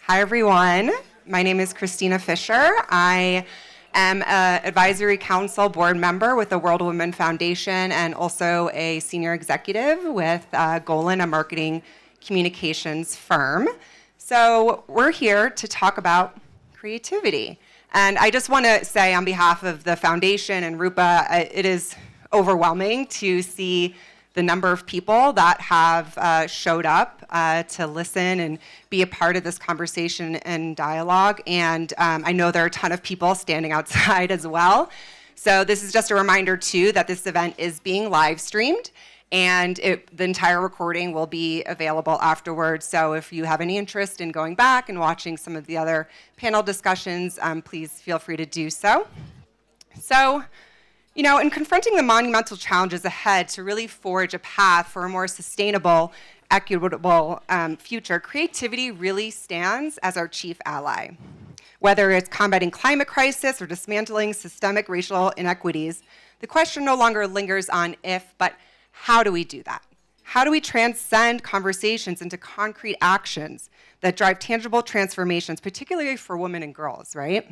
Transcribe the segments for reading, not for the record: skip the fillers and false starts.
Hi, everyone. My name is Kristine Fisher. I am an advisory council board member with the World Women Foundation and also a senior executive with Golin, a marketing communications firm. So we're here to talk about creativity. And I just want to say on behalf of the foundation and Rupa, it is overwhelming to see the number of people that have showed up to listen and be a part of this conversation and dialogue. And I know there are a ton of people standing outside as well. So this is just a reminder, too, that this event is being live streamed. And the entire recording will be available afterwards. So if you have any interest in going back and watching some of the other panel discussions, please feel free to do so. So, you know, in confronting the monumental challenges ahead to really forge a path for a more sustainable, equitable future, creativity really stands as our chief ally. Whether it's combating climate crisis or dismantling systemic racial inequities, the question no longer lingers on if, but how do we do that? How do we transcend conversations into concrete actions that drive tangible transformations, particularly for women and girls, right?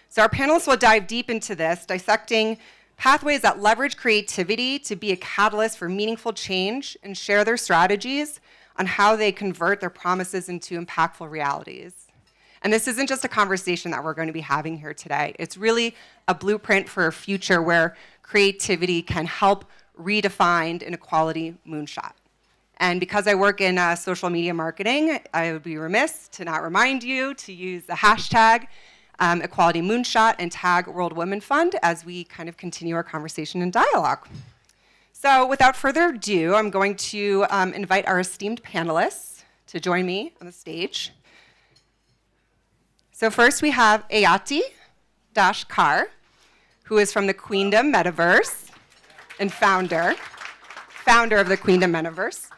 So our panelists will dive deep into this, dissecting pathways that leverage creativity to be a catalyst for meaningful change and share their strategies on how they convert their promises into impactful realities. And this isn't just a conversation that we're going to be having here today. It's really a blueprint for a future where creativity can help redefine inequality moonshot. And because I work in social media marketing, I would be remiss to not remind you to use the hashtag Equality Moonshot and tag World Women Fund as we kind of continue our conversation and dialogue. So without further ado, I'm going to invite our esteemed panelists to join me on the stage. So first we have Aayati Kar, who is from the Queendom Metaverse and founder of the Queendom Metaverse.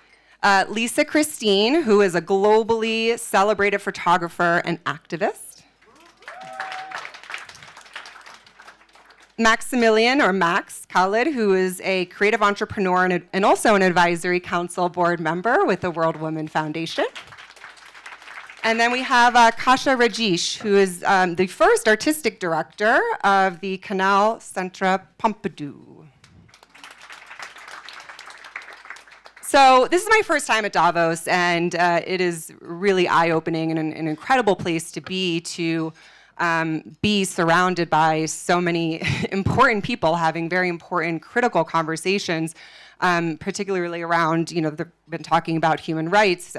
Lisa Kristine, who is a globally celebrated photographer and activist. Maksimilian, or Max Kallhed, who is a creative entrepreneur and also an advisory council board member with the World Women Foundation. And then we have Kasia Redzisz, who is the first artistic director of the KANAL-Centre Pompidou. So this is my first time at Davos, and it is really eye-opening and an incredible place to be surrounded by so many important people having very important, critical conversations, particularly around, you know, they've been talking about human rights,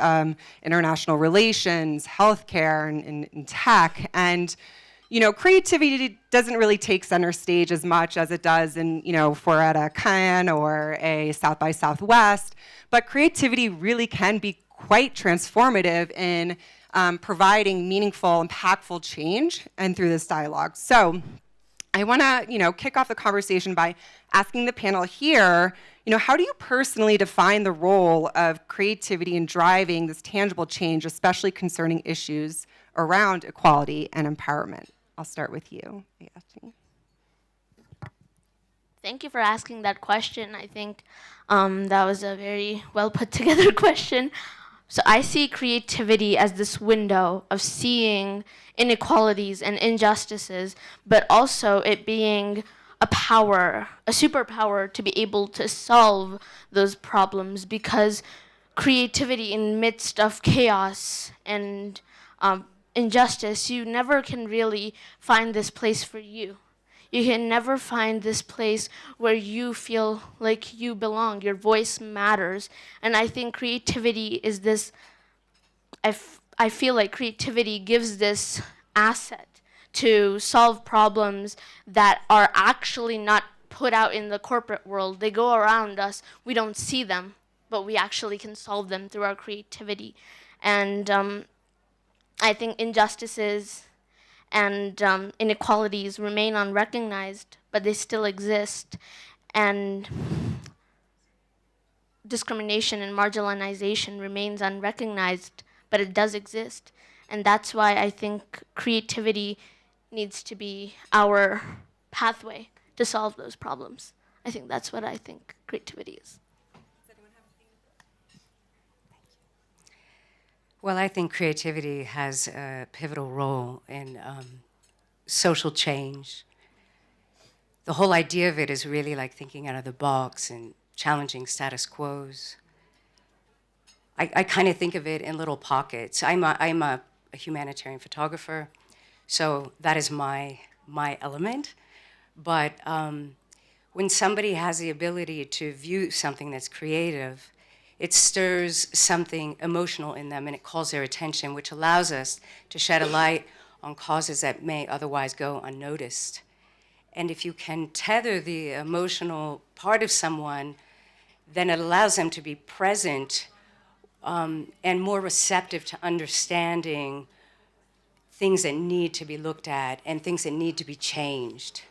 international relations, healthcare, and tech. And, you know, creativity doesn't really take center stage as much as it does in, you know, if we're at a Cannes or a South by Southwest. But creativity really can be quite transformative in providing meaningful, impactful change and through this dialogue. So I want to, you know, kick off the conversation by asking the panel here, you know, how do you personally define the role of creativity in driving this tangible change, especially concerning issues around equality and empowerment? I'll start with you, Aayati. Thank you for asking that question. I think that was a very well put together question. So I see creativity as this window of seeing inequalities and injustices, but also it being a power, a superpower to be able to solve those problems, because creativity in midst of chaos and injustice, you never can really find this place for you. You can never find this place where you feel like you belong, your voice matters. And I think creativity is this, I feel like creativity gives this asset to solve problems that are actually not put out in the corporate world. They go around us, we don't see them, but we actually can solve them through our creativity. And I think injustices and inequalities remain unrecognized, but they still exist. And discrimination and marginalization remains unrecognized, but it does exist. And that's why I think creativity needs to be our pathway to solve those problems. I think that's what I think creativity is. Well, I think creativity has a pivotal role in social change. The whole idea of it is really like thinking out of the box and challenging status quos. I kind of think of it in little pockets. I'm a humanitarian photographer, so that is my element. But when somebody has the ability to view something that's creative, it stirs something emotional in them and it calls their attention, which allows us to shed a light on causes that may otherwise go unnoticed. And if you can tether the emotional part of someone, then it allows them to be present and more receptive to understanding things that need to be looked at and things that need to be changed.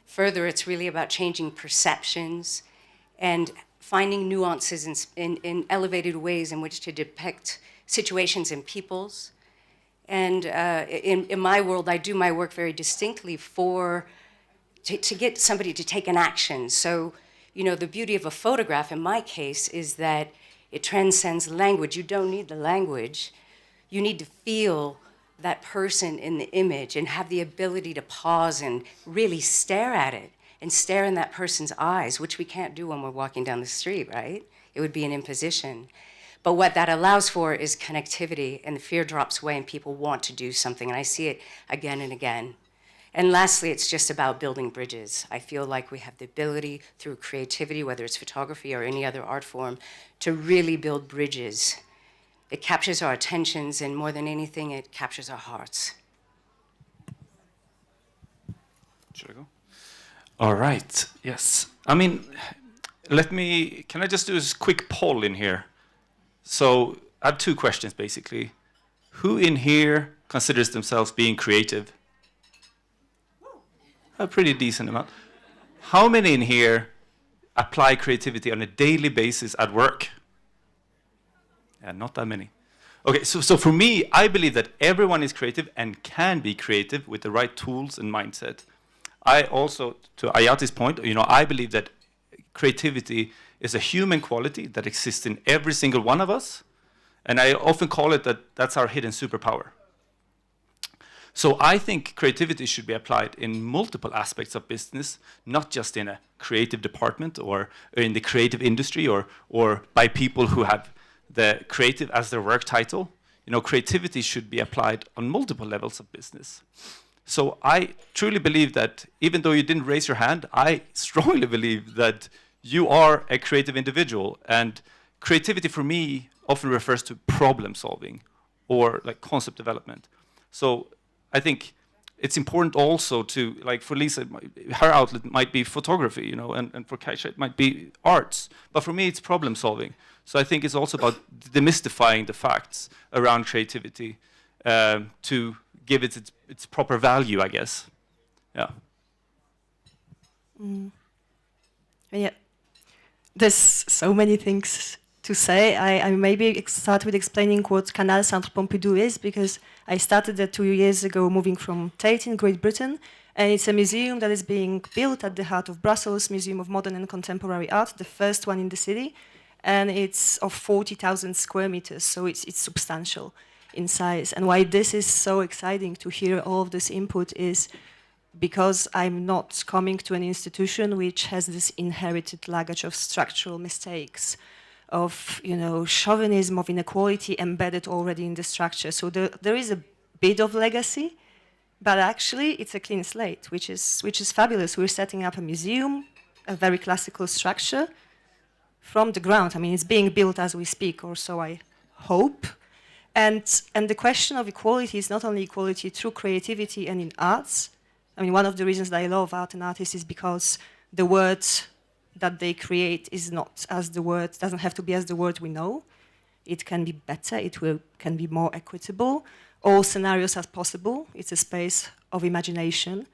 Further, it's really about changing perceptions and finding nuances in elevated ways in which to depict situations and peoples. And in my world, I do my work very distinctly to get somebody to take an action. So, you know, the beauty of a photograph, in my case, is that it transcends language. You don't need the language. You need to feel that person in the image and have the ability to pause and really stare at it and stare in that person's eyes, which we can't do when we're walking down the street, right? It would be an imposition. But what that allows for is connectivity, and the fear drops away and people want to do something, and I see it again and again. And lastly, it's just about building bridges. I feel like we have the ability through creativity, whether it's photography or any other art form, to really build bridges. It captures our attentions, and more than anything, it captures our hearts. Should I go? All right, yes. I mean, can I just do a quick poll in here? So I have two questions, basically. Who in here considers themselves being creative? A pretty decent amount. How many in here apply creativity on a daily basis at work? Yeah, not that many. Okay, so for me, I believe that everyone is creative and can be creative with the right tools and mindset. I also, to Aayati's point, you know, I believe that creativity is a human quality that exists in every single one of us, and I often call it that's our hidden superpower. So I think creativity should be applied in multiple aspects of business, not just in a creative department or in the creative industry or by people who have the creative as their work title. You know, creativity should be applied on multiple levels of business. So I truly believe that, even though you didn't raise your hand, I strongly believe that you are a creative individual. And creativity for me often refers to problem solving or like concept development. So I think it's important also to, like for Lisa, her outlet might be photography, you know, and for Kasia it might be arts. But for me, it's problem solving. So I think it's also about demystifying the facts around creativity to give it its proper value, I guess. Yeah. Yeah. There's so many things to say. I maybe start with explaining what KANAL-Centre Pompidou is, because I started there 2 years ago, moving from Tate in Great Britain, and it's a museum that is being built at the heart of Brussels, Museum of Modern and Contemporary Art, the first one in the city, and it's of 40,000 square meters, so it's substantial in size. And why this is so exciting to hear all of this input is because I'm not coming to an institution which has this inherited luggage of structural mistakes, of, you know, chauvinism, of inequality embedded already in the structure. So there is a bit of legacy, but actually it's a clean slate, which is fabulous. We're setting up a museum, a very classical structure from the ground. I mean, it's being built as we speak, or so I hope. And the question of equality is not only equality through creativity and in arts. I mean, one of the reasons that I love art and artists is because the words that they create is not as the word, doesn't have to be as the word we know. It can be better, can be more equitable. All scenarios are possible. It's a space of imagination.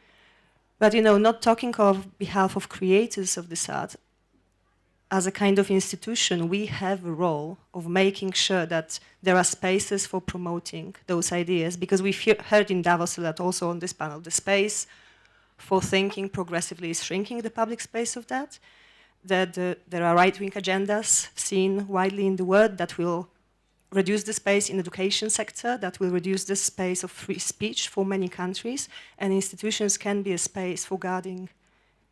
But, you know, not talking of behalf of creators of this art, as a kind of institution, we have a role of making sure that there are spaces for promoting those ideas, because we've heard in Davos a lot also on this panel, the space for thinking progressively is shrinking, the public space of that, there are right-wing agendas seen widely in the world that will reduce the space in the education sector, that will reduce the space of free speech for many countries, and institutions can be a space for guarding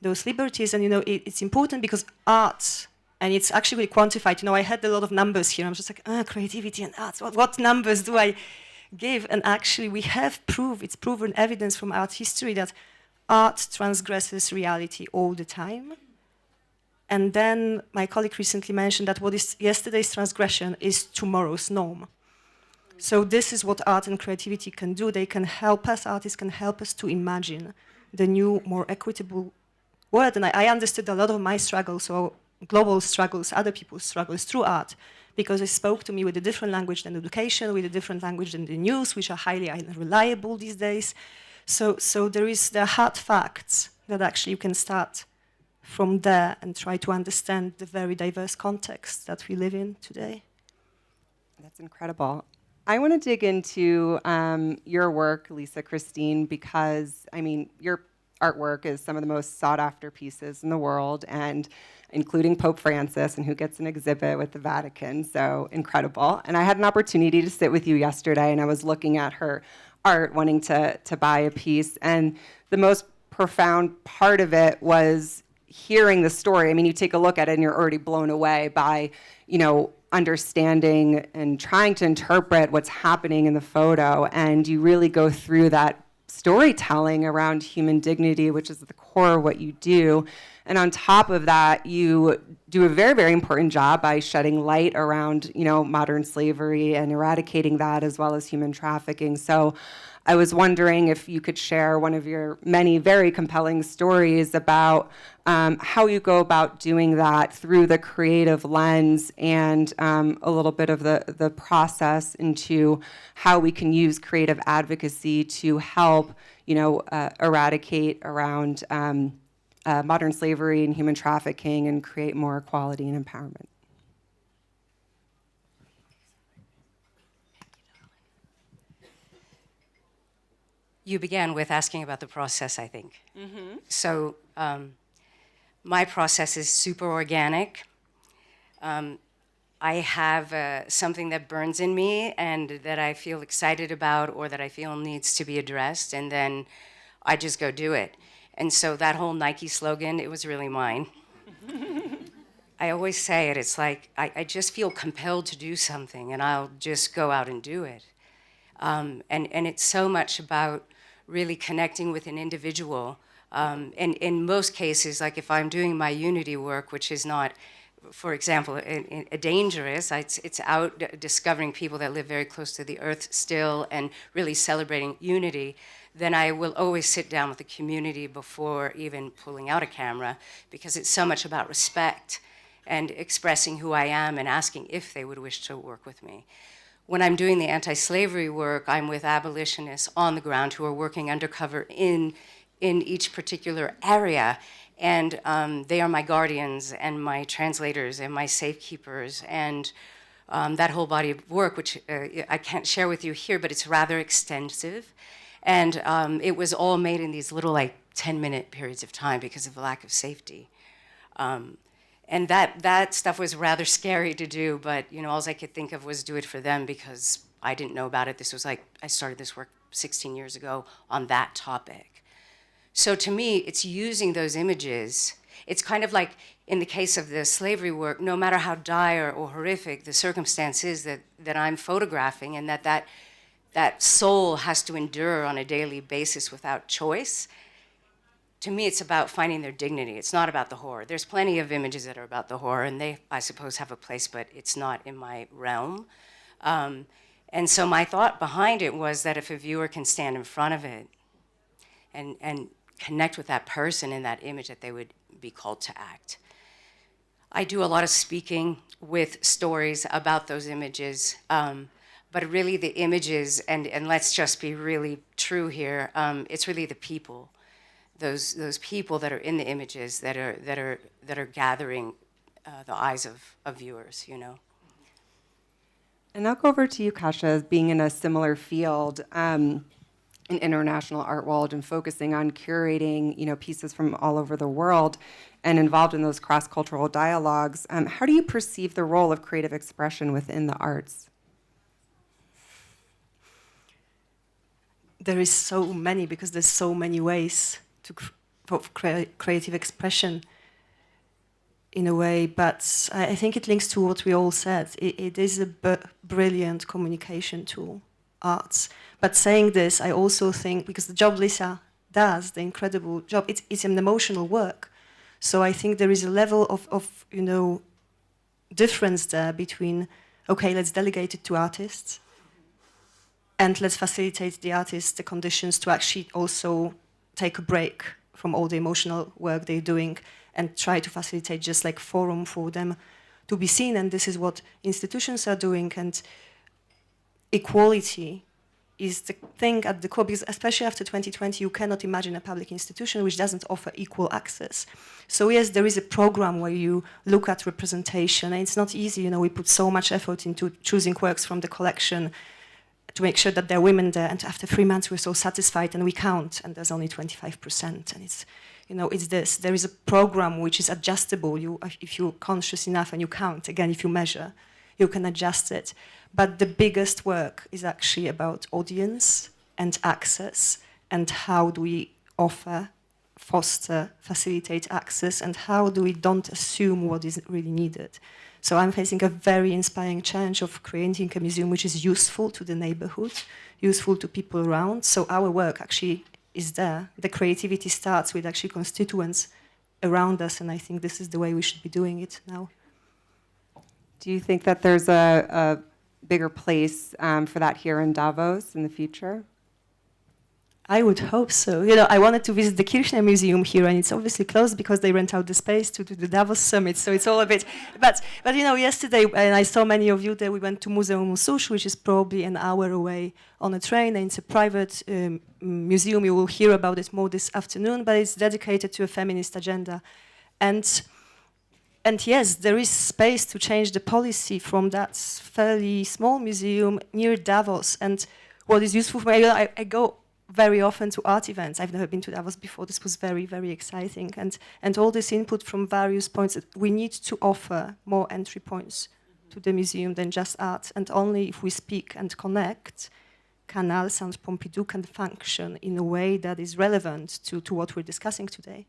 those liberties. And it's important because art, and it's actually quantified. I had a lot of numbers here. I'm just like, creativity and arts. What numbers do I give? And actually, we have proof. It's proven evidence from art history that art transgresses reality all the time. And then my colleague recently mentioned that what is yesterday's transgression is tomorrow's norm. So this is what art and creativity can do. They can help us, artists can help us to imagine the new, more equitable world. And I understood a lot of my struggles, or global struggles, other people's struggles through art, because it spoke to me with a different language than education, with a different language than the news, which are highly unreliable these days. So there are hard facts that actually you can start from there and try to understand the very diverse context that we live in today. That's incredible. I want to dig into your work, Lisa, Kristine, because, your artwork is some of the most sought-after pieces in the world, and including Pope Francis, and who gets an exhibit with the Vatican, so incredible. And I had an opportunity to sit with you yesterday, and I was looking at her art, wanting to buy a piece, and the most profound part of it was hearing the story. You take a look at it and you're already blown away by, understanding and trying to interpret what's happening in the photo. And you really go through that storytelling around human dignity, which is the core of what you do. And on top of that, you do a very, very important job by shedding light around, modern slavery and eradicating that, as well as human trafficking. So I was wondering if you could share one of your many very compelling stories about how you go about doing that through the creative lens, and a little bit of the process into how we can use creative advocacy to help, eradicate around modern slavery and human trafficking and create more equality and empowerment. You began with asking about the process, I think. Mm-hmm. So my process is super organic. I have something that burns in me and that I feel excited about, or that I feel needs to be addressed, and then I just go do it. And so that whole Nike slogan, it was really mine. I always say it, it's like I just feel compelled to do something, and I'll just go out and do it. And it's so much about really connecting with an individual. And in most cases, like if I'm doing my unity work, which is not, for example, dangerous, it's out discovering people that live very close to the earth still and really celebrating unity, then I will always sit down with the community before even pulling out a camera, because it's so much about respect and expressing who I am and asking if they would wish to work with me. When I'm doing the anti-slavery work, I'm with abolitionists on the ground who are working undercover in each particular area. And they are my guardians and my translators and my safekeepers. And that whole body of work, which I can't share with you here, but it's rather extensive. And it was all made in these little 10-minute periods of time because of the lack of safety. And that stuff was rather scary to do, but all I could think of was do it for them, because I didn't know about it. This was I started this work 16 years ago on that topic. So to me, it's using those images. It's kind of like in the case of the slavery work, no matter how dire or horrific the circumstance is that I'm photographing, and that soul has to endure on a daily basis without choice. To me, it's about finding their dignity. It's not about the horror. There's plenty of images that are about the horror, and they, I suppose, have a place, but it's not in my realm. And so my thought behind it was that if a viewer can stand in front of it and connect with that person in that image, that they would be called to act. I do a lot of speaking with stories about those images, but really the images, and let's just be really true here, it's really the people. Those people that are in the images that are gathering the eyes of viewers, And I'll go over to you, Kasia, being in a similar field, in international art world, and focusing on curating, pieces from all over the world, and involved in those cross-cultural dialogues. How do you perceive the role of creative expression within the arts? there is so many, because there's so many ways to creative expression in a way, but I think it links to what we all said. It is a brilliant communication tool, arts. But saying this, I also think, because the job Lisa does, the incredible job, it's an emotional work. So I think there is a level of difference there between, okay, let's delegate it to artists, and let's facilitate the artists the conditions to actually also take a break from all the emotional work they're doing, and try to facilitate just like forum for them to be seen. And this is what institutions are doing. And equality is the thing at the core, because especially after 2020, you cannot imagine a public institution which doesn't offer equal access. So yes, there is a program where you look at representation, and it's not easy. We put so much effort into choosing works from the collection to make sure that there are women there. And after 3 months, we're so satisfied, and we count, and there's only 25%. And it's, it's this. There is a program which is adjustable. If you're conscious enough and you count, again, if you measure, you can adjust it. But the biggest work is actually about audience and access, and how do we offer, foster, facilitate access, and how do we don't assume what is really needed. So I'm facing a very inspiring challenge of creating a museum which is useful to the neighborhood, useful to people around. So our work actually is there. The creativity starts with actually constituents around us, and I think this is the way we should be doing it now. Do you think that there's a bigger place for that here in Davos in the future? I would hope so. I wanted to visit the Kirchner Museum here, and it's obviously closed because they rent out the space to do the Davos Summit. So it's all a bit. But yesterday, and I saw many of you there, we went to Muzeum Musush, which is probably an hour away on a train, and it's a private museum. You will hear about it more this afternoon, but it's dedicated to a feminist agenda. And yes, there is space to change the policy from that fairly small museum near Davos. And what is useful for me, I go very often to art events. I've never been to Davos before. This was very, very exciting. And all this input from various points, we need to offer more entry points to the museum than just art. And only if we speak and connect, KANAL-Centre Pompidou can function in a way that is relevant to what we're discussing today.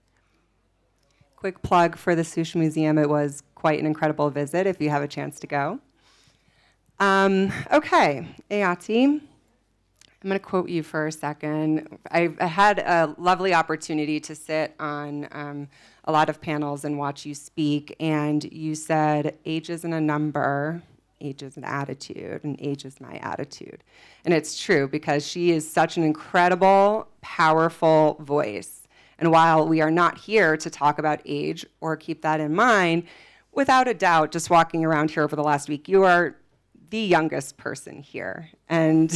Quick plug for the Sush Museum. It was quite an incredible visit if you have a chance to go. Okay, Aayati. I'm going to quote you for a second. I had a lovely opportunity to sit on a lot of panels and watch you speak, and you said, age isn't a number, age is an attitude, and age is my attitude. And it's true, because she is such an incredible, powerful voice. And while we are not here to talk about age or keep that in mind, without a doubt, just walking around here over the last week, you are the youngest person here, and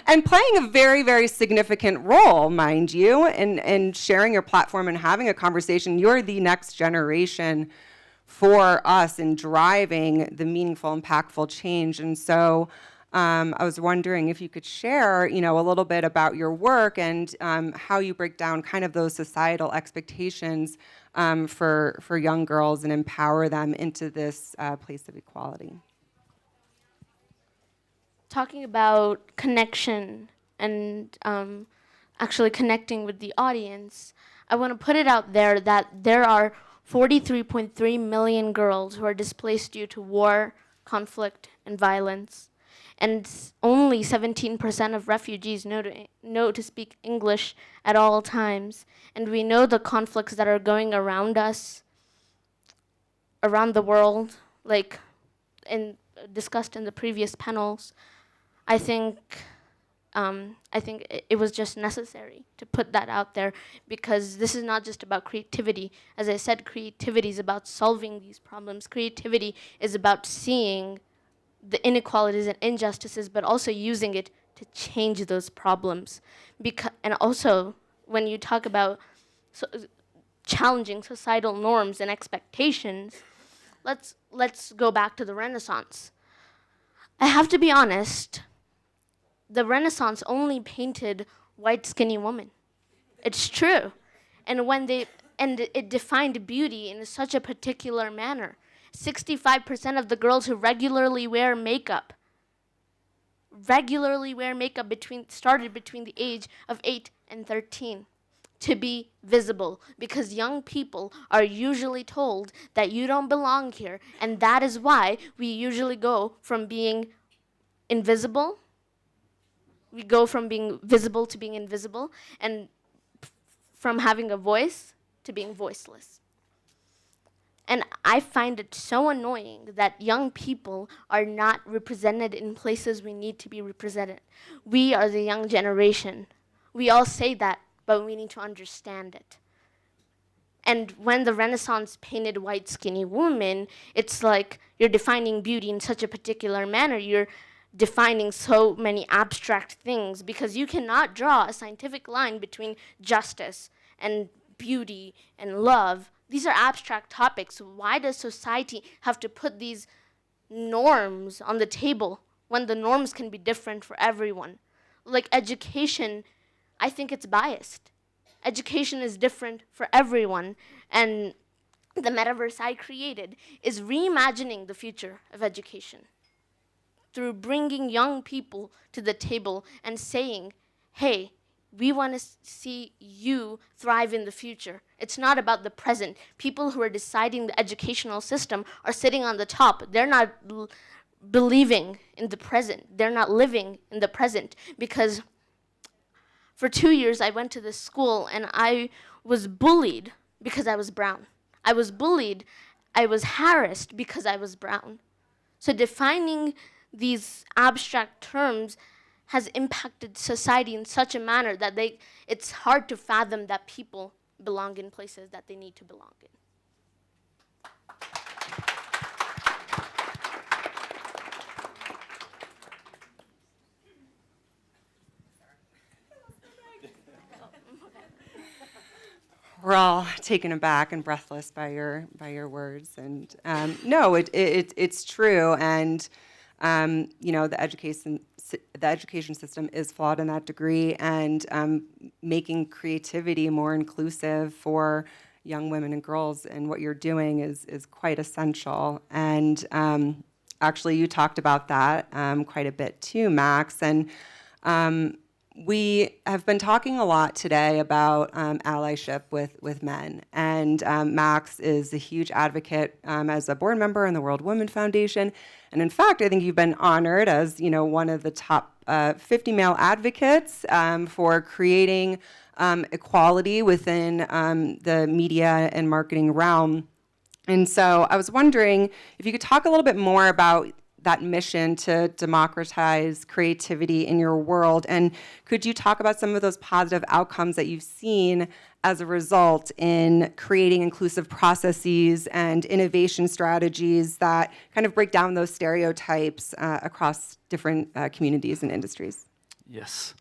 and playing a very, very significant role, mind you, in sharing your platform and having a conversation. You're the next generation for us in driving the meaningful, impactful change. And so I was wondering if you could share, a little bit about your work and how you break down kind of those societal expectations for young girls and empower them into this place of equality. Talking about connection and actually connecting with the audience, I want to put it out there that there are 43.3 million girls who are displaced due to war, conflict, and violence. And only 17% of refugees know to speak English at all times. And we know the conflicts that are going around us, around the world, like discussed in the previous panels. I think it was just necessary to put that out there, because this is not just about creativity. As I said, creativity is about solving these problems. Creativity is about seeing the inequalities and injustices, but also using it to change those problems. And also, when you talk about challenging societal norms and expectations, let's go back to the Renaissance. I have to be honest, the Renaissance only painted white, skinny women. It's true. And it defined beauty in such a particular manner. 65% of the girls who regularly wear makeup regularly wear makeup started between the age of 8 and 13 to be visible, because young people are usually told that you don't belong here, and that is why we usually go from being invisible. We go from being visible to being invisible, and from having a voice to being voiceless. And I find it so annoying that young people are not represented in places we need to be represented. We are the young generation. We all say that, but we need to understand it. And when the Renaissance painted white skinny woman, it's like you're defining beauty in such a particular manner. You're defining so many abstract things, because you cannot draw a scientific line between justice and beauty and love. These are abstract topics. Why does society have to put these norms on the table when the norms can be different for everyone? Like education, I think it's biased. Education is different for everyone, and the metaverse I created is reimagining the future of education through bringing young people to the table and saying, hey, we want to see you thrive in the future. It's not about the present. People who are deciding the educational system are sitting on the top. They're not believing in the present. They're not living in the present, because for 2 years I went to this school and I was bullied because I was brown. I was bullied, I was harassed because I was brown. So defining these abstract terms has impacted society in such a manner that it's hard to fathom that people belong in places that they need to belong in. We're all taken aback and breathless by your words, and no, it's true, and you know, the education system is flawed in that degree, and making creativity more inclusive for young women and girls, and what you're doing is quite essential. And actually, you talked about that quite a bit too, Max, and we have been talking a lot today about allyship with men, and Max is a huge advocate as a board member in the World Women Foundation, and in fact, I think you've been honored as, you know, one of the top 50 male advocates for creating equality within the media and marketing realm. And so I was wondering if you could talk a little bit more about that mission to democratize creativity in your world, and could you talk about some of those positive outcomes that you've seen as a result in creating inclusive processes and innovation strategies that kind of break down those stereotypes across different communities and industries? Yes.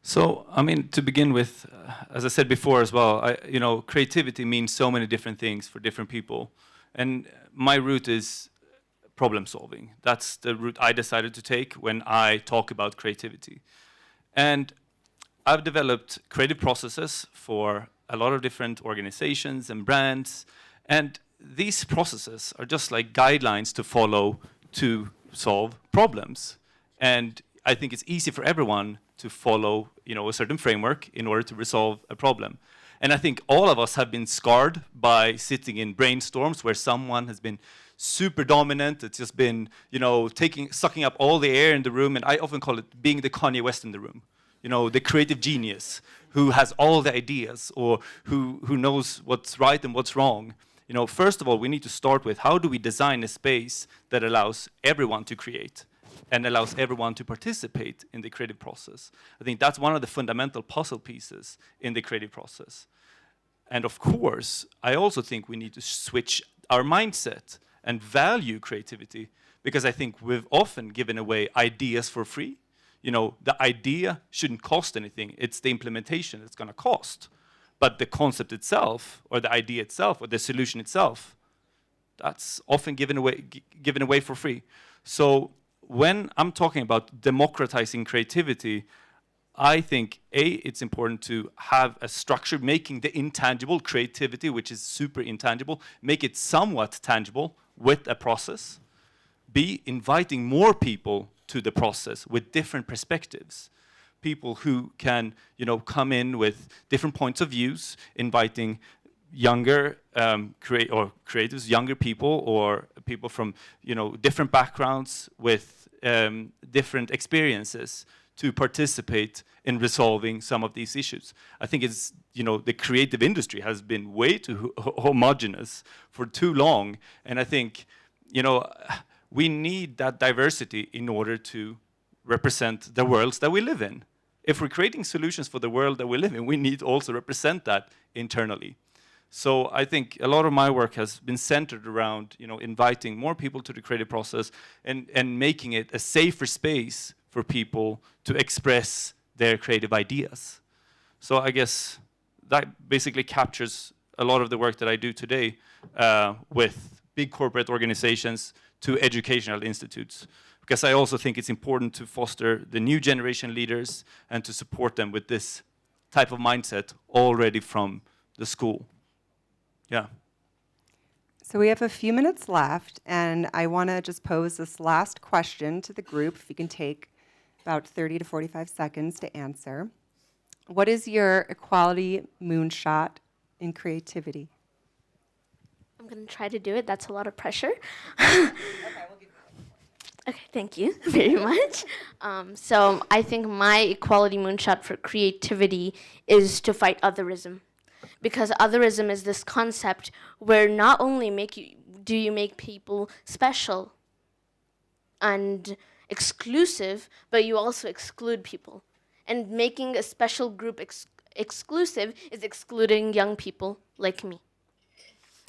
So, I mean, to begin with, as I said before as well, you know, creativity means so many different things for different people, and my route is problem solving. That's the route I decided to take when I talk about creativity. And I've developed creative processes for a lot of different organizations and brands. And these processes are just like guidelines to follow to solve problems. And I think it's easy for everyone to follow, you know, a certain framework in order to resolve a problem. And I think all of us have been scarred by sitting in brainstorms where someone has been super dominant. It's just been, you know, sucking up all the air in the room. And I often call it being the Kanye West in the room. You know, the creative genius who has all the ideas, or who knows what's right and what's wrong. You know, first of all, we need to start with how do we design a space that allows everyone to create and allows everyone to participate in the creative process. I think that's one of the fundamental puzzle pieces in the creative process. And of course, I also think we need to switch our mindset and value creativity, because I think we've often given away ideas for free. You know, the idea shouldn't cost anything. It's the implementation that's going to cost. But the concept itself, or the idea itself, or the solution itself, that's often given away for free. So when I'm talking about democratizing creativity, I think, it's important to have a structure, making the intangible creativity, which is super intangible, make it somewhat tangible with a process. B, inviting more people to the process with different perspectives. People who can, come in with different points of views, inviting younger creatives, younger people, or people from, different backgrounds with different experiences to participate in resolving some of these issues. I think it's, the creative industry has been way too homogenous for too long, and I think, we need that diversity in order to represent the worlds that we live in. If we're creating solutions for the world that we live in, we need to also represent that internally. So I think a lot of my work has been centered around, inviting more people to the creative process and making it a safer space for people to express their creative ideas. So I guess that basically captures a lot of the work that I do today with big corporate organizations to educational institutes. Because I also think it's important to foster the new generation leaders and to support them with this type of mindset already from the school. Yeah. So we have a few minutes left, and I want to just pose this last question to the group, if you can take about 30 to 45 seconds to answer. What is your equality moonshot in creativity? I'm going to try to do it. That's a lot of pressure. Okay, thank you very much. So I think my equality moonshot for creativity is to fight otherism. Because otherism is this concept where not only do you make people special and exclusive, but you also exclude people. And making a special group exclusive is excluding young people like me.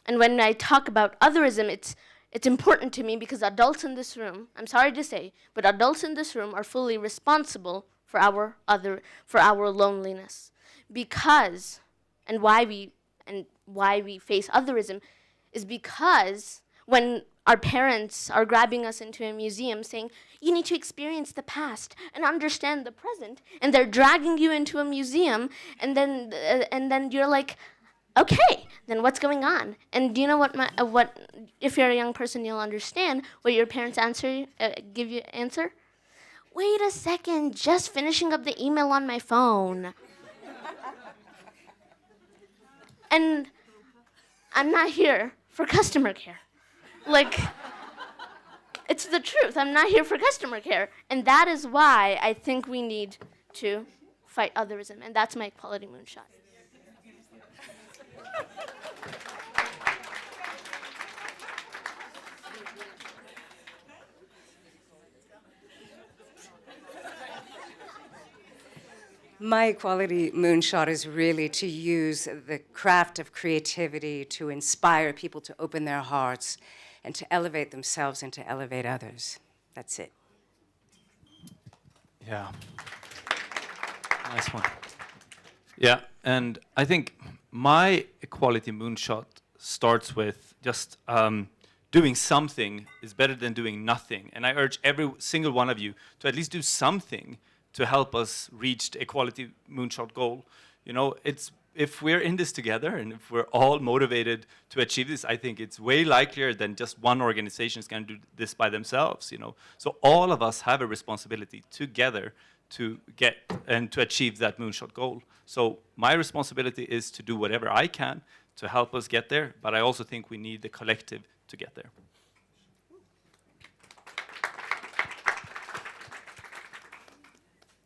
And when I talk about otherism, it's important to me because adults in this room, I'm sorry to say, but adults in this room are fully responsible for our loneliness. Because, and why we face otherism is because when our parents are grabbing us into a museum saying, you need to experience the past and understand the present, and they're dragging you into a museum, and then you're like, okay, then what's going on? And do you know what if you're a young person, you'll understand what your parents give you answer? Wait a second, just finishing up the email on my phone. And I'm not here for customer care. Like, it's the truth. I'm not here for customer care. And that is why I think we need to fight otherism. And that's my equality moonshot. My equality moonshot is really to use the craft of creativity to inspire people to open their hearts and to elevate themselves and to elevate others. That's it. Yeah. Nice one. Yeah, and I think my equality moonshot starts with just doing something is better than doing nothing. And I urge every single one of you to at least do something to help us reach the equality moonshot goal. If we're in this together and if we're all motivated to achieve this, I think it's way likelier than just one organization is going to do this by themselves. So all of us have a responsibility together to get and to achieve that moonshot goal. So my responsibility is to do whatever I can to help us get there, but I also think we need the collective to get there.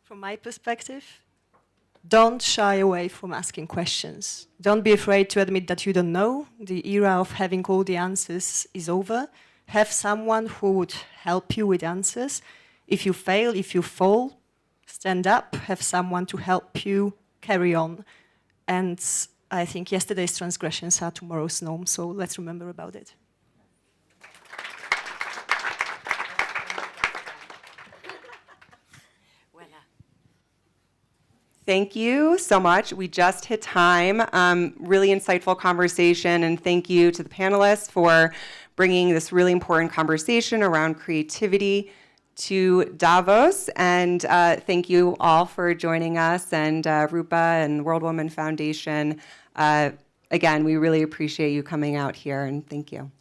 From my perspective, don't shy away from asking questions. Don't be afraid to admit that you don't know. The era of having all the answers is over. Have someone who would help you with answers. If you fail, if you fall, stand up. Have someone to help you carry on. And I think yesterday's transgressions are tomorrow's norm, so let's remember about it. Thank you so much. We just hit time. Really insightful conversation, and thank you to the panelists for bringing this really important conversation around creativity to Davos. And thank you all for joining us, and Rupa and World Woman Foundation. Again, we really appreciate you coming out here, and thank you.